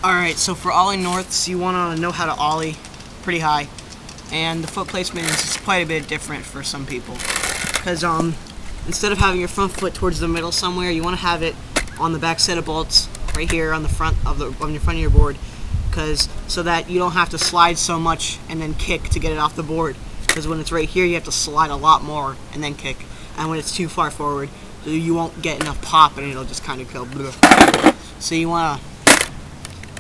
Alright, so for Ollie Norths, you want to know how to Ollie pretty high. And the foot placement is just quite a bit different for some people. Because instead of having your front foot towards the middle somewhere, you want to have it on the back set of bolts right here on the front of your board. So that you don't have to slide so much and then kick to get it off the board. Because when it's right here, you have to slide a lot more and then kick. And when it's too far forward, you won't get enough pop and it'll just kind of go. So you want to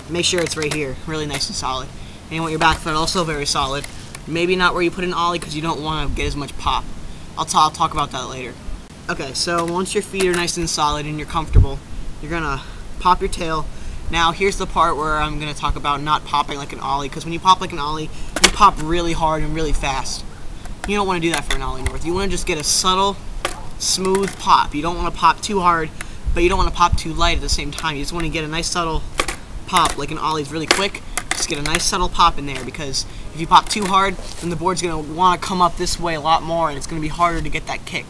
make sure it's right here, really nice and solid. And you want your back foot also very solid. Maybe not where you put an Ollie because you don't want to get as much pop. I'll talk about that later. Okay, so once your feet are nice and solid and you're comfortable, you're going to pop your tail. Now here's the part where I'm going to talk about not popping like an Ollie, because when you pop like an Ollie, you pop really hard and really fast. You don't want to do that for an Ollie North. You want to just get a subtle, smooth pop. You don't want to pop too hard, but you don't want to pop too light at the same time. You just want to get a nice subtle pop like an Ollie's really quick. Just get a nice subtle pop in there, because if you pop too hard, then the board's going to want to come up this way a lot more and it's going to be harder to get that kick.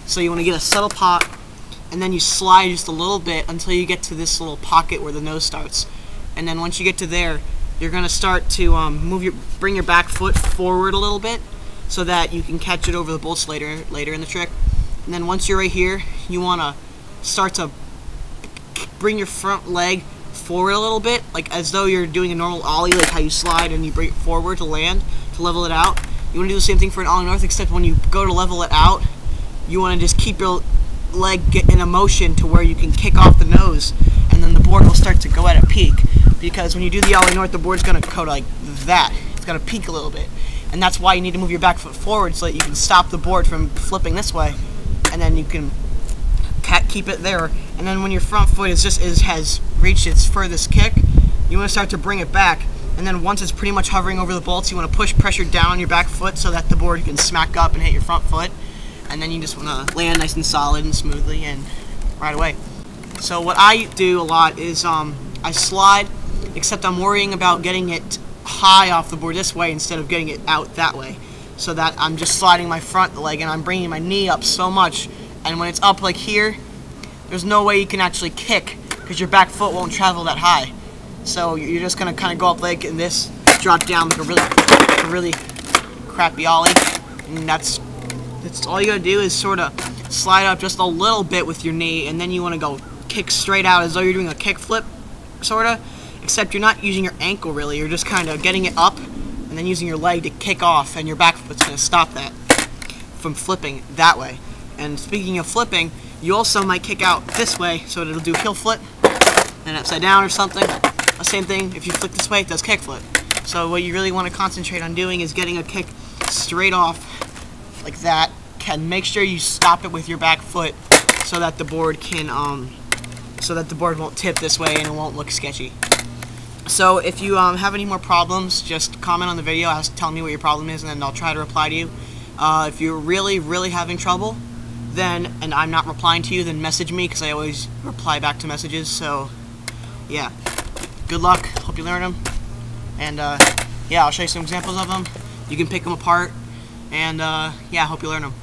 So you want to get a subtle pop, and then you slide just a little bit until you get to this little pocket where the nose starts. And then once you get to there, you're going to start to bring your back foot forward a little bit so that you can catch it over the bolts later in the trick. And then once you're right here, you want to start to bring your front leg forward a little bit, like as though you're doing a normal Ollie, like how you slide and you bring it forward to land, to level it out. You want to do the same thing for an Ollie North, except when you go to level it out, you want to just keep your leg get in a motion to where you can kick off the nose, and then the board will start to go at a peak. Because when you do the Ollie North, the board's going to go like that. It's going to peak a little bit. And that's why you need to move your back foot forward so that you can stop the board from flipping this way. And then you can keep it there. And then when your front foot has reached its furthest kick, you want to start to bring it back. And then once it's pretty much hovering over the bolts, you want to push pressure down on your back foot so that the board can smack up and hit your front foot. And then you just want to land nice and solid and smoothly and right away. So what I do a lot is I slide, except I'm worrying about getting it high off the board this way instead of getting it out that way. So that I'm just sliding my front leg and I'm bringing my knee up so much. And when it's up like here, there's no way you can actually kick because your back foot won't travel that high. So you're just going to kind of go up like this, drop down like a really crappy Ollie. And that's all you got to do is sort of slide up just a little bit with your knee, and then you want to go kick straight out as though you're doing a kick flip, sort of. Except you're not using your ankle really, you're just kind of getting it up and then using your leg to kick off, and your back foot's going to stop that from flipping that way. And speaking of flipping, you also might kick out this way, so it'll do heel flip and upside down or something. The same thing, if you flick this way, it does kick flip. So what you really want to concentrate on doing is getting a kick straight off like that. Can make sure you stop it with your back foot so that the board can so that the board won't tip this way and it won't look sketchy. So if you have any more problems, just comment on the video, tell me what your problem is, and then I'll try to reply to you. If you're really having trouble, then, and I'm not replying to you, then message me, because I always reply back to messages. So yeah, good luck, hope you learn them, and yeah, I'll show you some examples of them. You can pick them apart, and yeah, I hope you learn them.